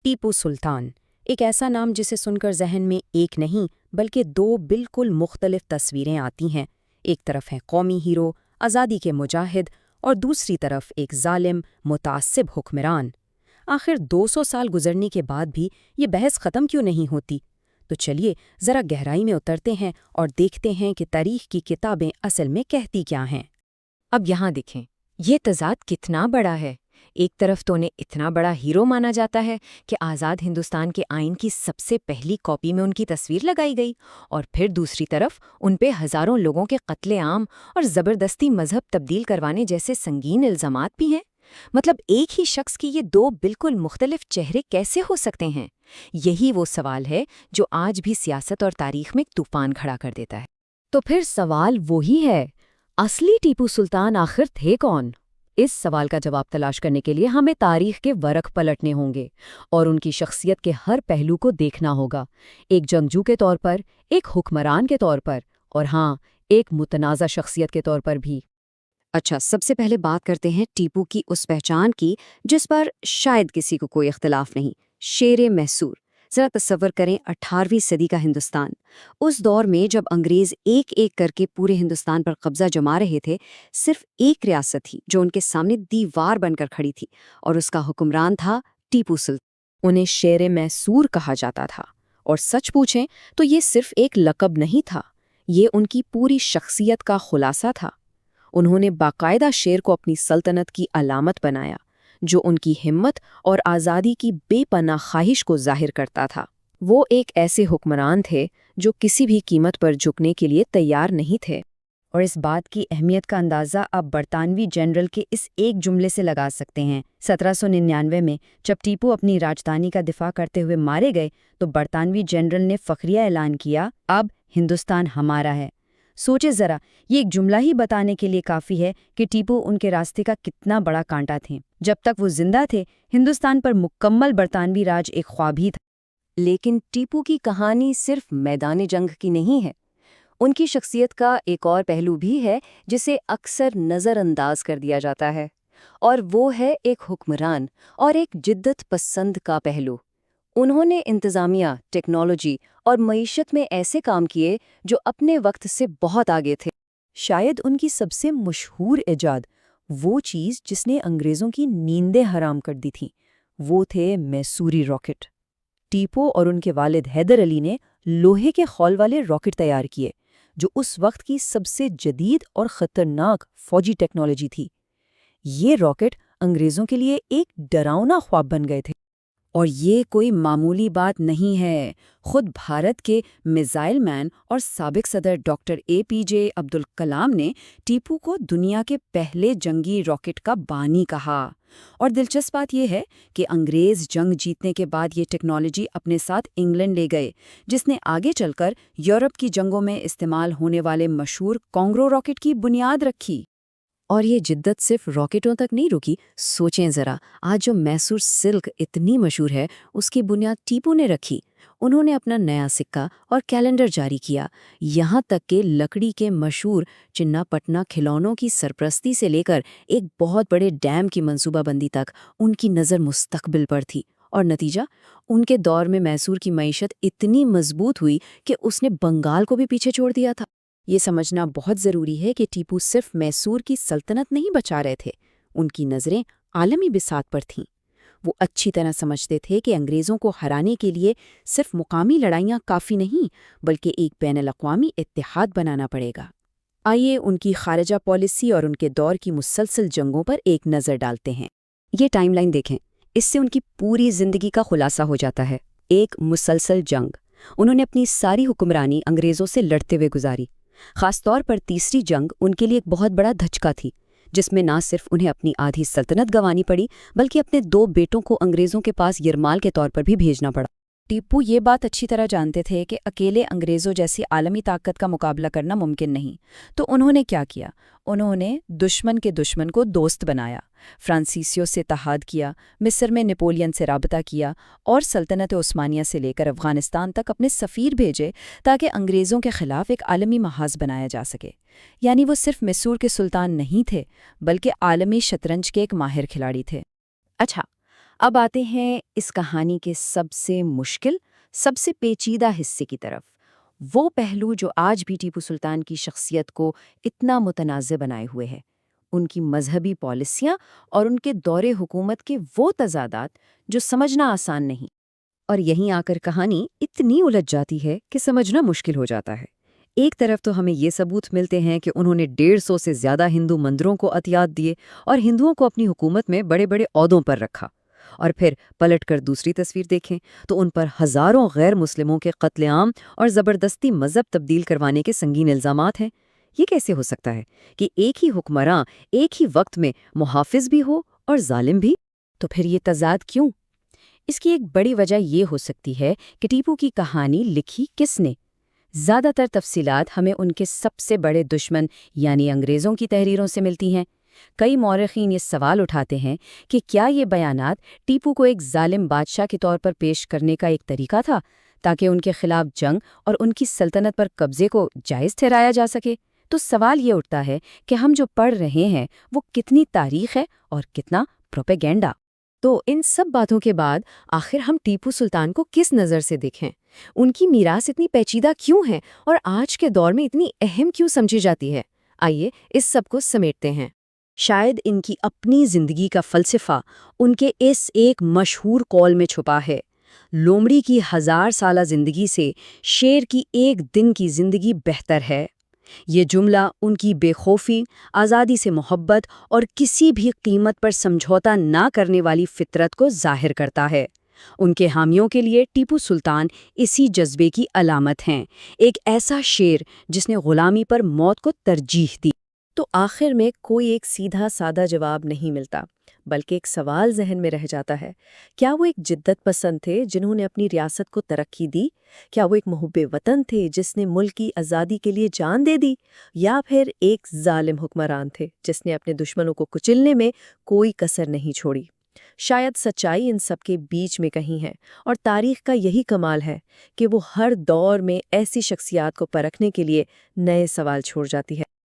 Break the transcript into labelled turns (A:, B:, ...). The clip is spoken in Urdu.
A: ٹیپو سلطان، ایک ایسا نام جسے سن کر ذہن میں ایک نہیں بلکہ دو بالکل مختلف تصویریں آتی ہیں۔ ایک طرف ہے قومی ہیرو، آزادی کے مجاہد، اور دوسری طرف ایک ظالم، متعصب حکمران۔ آخر 200 سال گزرنے کے بعد بھی یہ بحث ختم کیوں نہیں ہوتی؟ تو چلیے ذرا گہرائی میں اترتے ہیں اور دیکھتے ہیں کہ تاریخ کی کتابیں اصل میں کہتی کیا ہیں۔
B: اب یہاں دیکھیں، یہ تضاد کتنا بڑا ہے۔ ایک طرف تو انہیں اتنا بڑا ہیرو مانا جاتا ہے کہ آزاد ہندوستان کے آئین کی سب سے پہلی کاپی میں ان کی تصویر لگائی گئی، اور پھر دوسری طرف ان پہ ہزاروں لوگوں کے قتل عام اور زبردستی مذہب تبدیل کروانے جیسے سنگین الزامات بھی ہیں۔ مطلب ایک ہی شخص کی یہ دو بالکل مختلف چہرے کیسے ہو سکتے ہیں؟ یہی وہ سوال ہے جو آج بھی سیاست اور تاریخ میں طوفان کھڑا کر دیتا ہے۔
C: تو پھر سوال وہی ہے، اصلی ٹیپو سلطان آخر تھے کون؟ اس سوال کا جواب تلاش کرنے کے لیے ہمیں تاریخ کے ورق پلٹنے ہوں گے اور ان کی شخصیت کے ہر پہلو کو دیکھنا ہوگا، ایک جنگجو کے طور پر، ایک حکمران کے طور پر، اور ہاں، ایک متنازع شخصیت کے طور پر بھی۔
A: اچھا، سب سے پہلے بات کرتے ہیں ٹیپو کی اس پہچان کی جس پر شاید کسی کو کوئی اختلاف نہیں، شیر میسور۔ ذرا تصور کریں 18ویں صدی کا ہندوستان، اس دور میں جب انگریز ایک ایک کر کے پورے ہندوستان پر قبضہ جما رہے تھے، صرف ایک ریاست تھی جو ان کے سامنے دیوار بن کر کھڑی تھی، اور اس کا حکمران تھا ٹیپو سلطان۔ انہیں شیر میسور کہا جاتا تھا، اور سچ پوچھیں تو یہ صرف ایک لقب نہیں تھا، یہ ان کی پوری شخصیت کا خلاصہ تھا۔ انہوں نے باقاعدہ شیر کو اپنی سلطنت کی علامت بنایا، جو ان کی ہمت اور آزادی کی بے پناہ خواہش کو ظاہر کرتا تھا۔ وہ ایک ایسے حکمران تھے جو کسی بھی قیمت پر جھکنے کے لیے تیار نہیں تھے، اور اس بات کی اہمیت کا اندازہ آپ برطانوی جنرل کے اس ایک جملے سے لگا سکتے ہیں۔ 1799 میں جب ٹیپو اپنی راجدھانی کا دفاع کرتے ہوئے مارے گئے تو برطانوی جنرل نے فخریہ اعلان کیا، اب ہندوستان ہمارا ہے۔ سوچے ذرا، یہ ایک جملہ ہی بتانے کے لیے کافی ہے کہ ٹیپو ان کے راستے کا کتنا بڑا کانٹا تھے۔ جب تک وہ زندہ تھے، ہندوستان پر مکمل برطانوی راج ایک خواب ہی تھا۔
B: لیکن ٹیپو کی کہانی صرف میدان جنگ کی نہیں ہے۔ ان کی شخصیت کا ایک اور پہلو بھی ہے جسے اکثر نظر انداز کر دیا جاتا ہے، اور وہ ہے ایک حکمران اور ایک جدت پسند کا پہلو۔ انہوں نے انتظامیہ، ٹیکنالوجی اور معیشت میں ایسے کام کیے جو اپنے وقت سے بہت آگے تھے۔
C: شاید ان کی سب سے مشہور ایجاد، وہ چیز جس نے انگریزوں کی نیندیں حرام کر دی تھیں، وہ تھے میسوری راکٹ۔ ٹیپو اور ان کے والد حیدر علی نے لوہے کے خول والے راکٹ تیار کیے، جو اس وقت کی سب سے جدید اور خطرناک فوجی ٹیکنالوجی تھی۔ یہ راکٹ انگریزوں کے لیے ایک ڈراؤنا خواب بن گئے تھے۔
A: اور یہ کوئی معمولی بات نہیں ہے۔ خود بھارت کے میزائل مین اور سابق صدر ڈاکٹر APJ عبدالکلام نے ٹیپو کو دنیا کے پہلے جنگی راکٹ کا بانی کہا۔ اور دلچسپ بات یہ ہے کہ انگریز جنگ جیتنے کے بعد یہ ٹیکنالوجی اپنے ساتھ انگلینڈ لے گئے، جس نے آگے چل کر یورپ کی جنگوں میں استعمال ہونے والے مشہور کانگرو راکٹ کی بنیاد رکھی۔
C: اور یہ جدت صرف راکٹوں تک نہیں رکی۔ سوچیں ذرا، آج جو میسور سلک اتنی مشہور ہے، اس کی بنیاد ٹیپو نے رکھی۔ انہوں نے اپنا نیا سکہ اور کیلنڈر جاری کیا، یہاں تک کہ لکڑی کے مشہور چنا پٹنا کھلونوں کی سرپرستی سے لے کر ایک بہت بڑے ڈیم کی منصوبہ بندی تک ان کی نظر مستقبل پر تھی۔ اور نتیجہ، ان کے دور میں میسور کی معیشت اتنی مضبوط ہوئی کہ اس نے بنگال کو بھی پیچھے چھوڑ دیا تھا۔
A: یہ سمجھنا بہت ضروری ہے کہ ٹیپو صرف میسور کی سلطنت نہیں بچا رہے تھے، ان کی نظریں عالمی بساط پر تھیں۔ وہ اچھی طرح سمجھتے تھے کہ انگریزوں کو ہرانے کے لیے صرف مقامی لڑائیاں کافی نہیں، بلکہ ایک بین الاقوامی اتحاد بنانا پڑے گا۔ آئیے ان کی خارجہ پالیسی اور ان کے دور کی مسلسل جنگوں پر ایک نظر ڈالتے ہیں۔ یہ ٹائم لائن دیکھیں، اس سے ان کی پوری زندگی کا خلاصہ ہو جاتا ہے۔ ایک مسلسل جنگ، انہوں نے اپنی ساری حکمرانی انگریزوں سے لڑتے ہوئے گزاری۔ خاص طور پر تیسری جنگ ان کے لیے ایک بہت بڑا دھچکا تھی، جس میں نہ صرف انہیں اپنی آدھی سلطنت گنوانی پڑی بلکہ اپنے 2 بیٹوں کو انگریزوں کے پاس یرغمال کے طور پر بھی بھیجنا پڑا۔ ٹیپو یہ بات اچھی طرح جانتے تھے کہ اکیلے انگریزوں جیسی عالمی طاقت کا مقابلہ کرنا ممکن نہیں، تو انہوں نے کیا کیا؟ انہوں نے دشمن کے دشمن کو دوست بنایا، فرانسیسیوں سے اتحاد کیا، مصر میں نپولین سے رابطہ کیا، اور سلطنت عثمانیہ سے لے کر افغانستان تک اپنے سفیر بھیجے تاکہ انگریزوں کے خلاف ایک عالمی محاذ بنایا جا سکے۔ یعنی وہ صرف میسور کے سلطان نہیں تھے، بلکہ عالمی شطرنج کے ایک ماہر کھلاڑی تھے۔ اچھا،
B: اب آتے ہیں اس کہانی کے سب سے مشکل، سب سے پیچیدہ حصے کی طرف، وہ پہلو جو آج بھی ٹیپو سلطان کی شخصیت کو اتنا متنازع بنائے ہوئے ہے، ان کی مذہبی پالیسیاں اور ان کے دور حکومت کے وہ تضادات جو سمجھنا آسان نہیں۔
A: اور یہیں آ کر کہانی اتنی الجھ جاتی ہے کہ سمجھنا مشکل ہو جاتا ہے۔ ایک طرف تو ہمیں یہ ثبوت ملتے ہیں کہ انہوں نے 150 سے زیادہ ہندو مندروں کو عطیات دیے اور ہندوؤں کو اپنی حکومت میں بڑے بڑے عہدوں پر رکھا، اور پھر پلٹ کر دوسری تصویر دیکھیں تو ان پر ہزاروں غیر مسلموں کے قتل عام اور زبردستی مذہب تبدیل کروانے کے سنگین الزامات ہیں۔ یہ کیسے ہو سکتا ہے کہ ایک ہی حکمراں ایک ہی وقت میں محافظ بھی ہو اور ظالم بھی؟
B: تو پھر یہ تضاد کیوں؟ اس کی ایک بڑی وجہ یہ ہو سکتی ہے کہ ٹیپو کی کہانی لکھی کس نے؟ زیادہ تر تفصیلات ہمیں ان کے سب سے بڑے دشمن یعنی انگریزوں کی تحریروں سے ملتی ہیں۔ کئی مورخین یہ سوال اٹھاتے ہیں کہ کیا یہ بیانات ٹیپو کو ایک ظالم بادشاہ کے طور پر پیش کرنے کا ایک طریقہ تھا تاکہ ان کے خلاف جنگ اور ان کی سلطنت پر قبضے کو جائز ٹھہرایا جا سکے؟ تو سوال یہ اٹھتا ہے کہ ہم جو پڑھ رہے ہیں وہ کتنی تاریخ ہے اور کتنا پروپیگینڈا؟
C: تو ان سب باتوں کے بعد آخر ہم ٹیپو سلطان کو کس نظر سے دیکھیں؟ ان کی میراث اتنی پیچیدہ کیوں ہے اور آج کے دور میں اتنی اہم کیوں سمجھی جاتی ہے؟ آئیے اس سب کو سمیٹتے ہیں۔
A: شاید ان کی اپنی زندگی کا فلسفہ ان کے اس ایک مشہور قول میں چھپا ہے: لومڑی کی 1000 سالہ زندگی سے شیر کی ایک دن کی زندگی بہتر ہے۔ یہ جملہ ان کی بے خوفی، آزادی سے محبت اور کسی بھی قیمت پر سمجھوتا نہ کرنے والی فطرت کو ظاہر کرتا ہے۔ ان کے حامیوں کے لیے ٹیپو سلطان اسی جذبے کی علامت ہیں، ایک ایسا شیر جس نے غلامی پر موت کو ترجیح دی۔
C: تو آخر میں کوئی ایک سیدھا سادہ جواب نہیں ملتا، بلکہ ایک سوال ذہن میں رہ جاتا ہے۔ کیا وہ ایک جدت پسند تھے جنہوں نے اپنی ریاست کو ترقی دی؟ کیا وہ ایک محب وطن تھے جس نے ملک کی آزادی کے لیے جان دے دی؟ یا پھر ایک ظالم حکمران تھے جس نے اپنے دشمنوں کو کچلنے میں کوئی کسر نہیں چھوڑی؟ شاید سچائی ان سب کے بیچ میں کہیں ہے، اور تاریخ کا یہی کمال ہے کہ وہ ہر دور میں ایسی شخصیات کو پرکھنے کے لیے نئے سوال چھوڑ جاتی ہے۔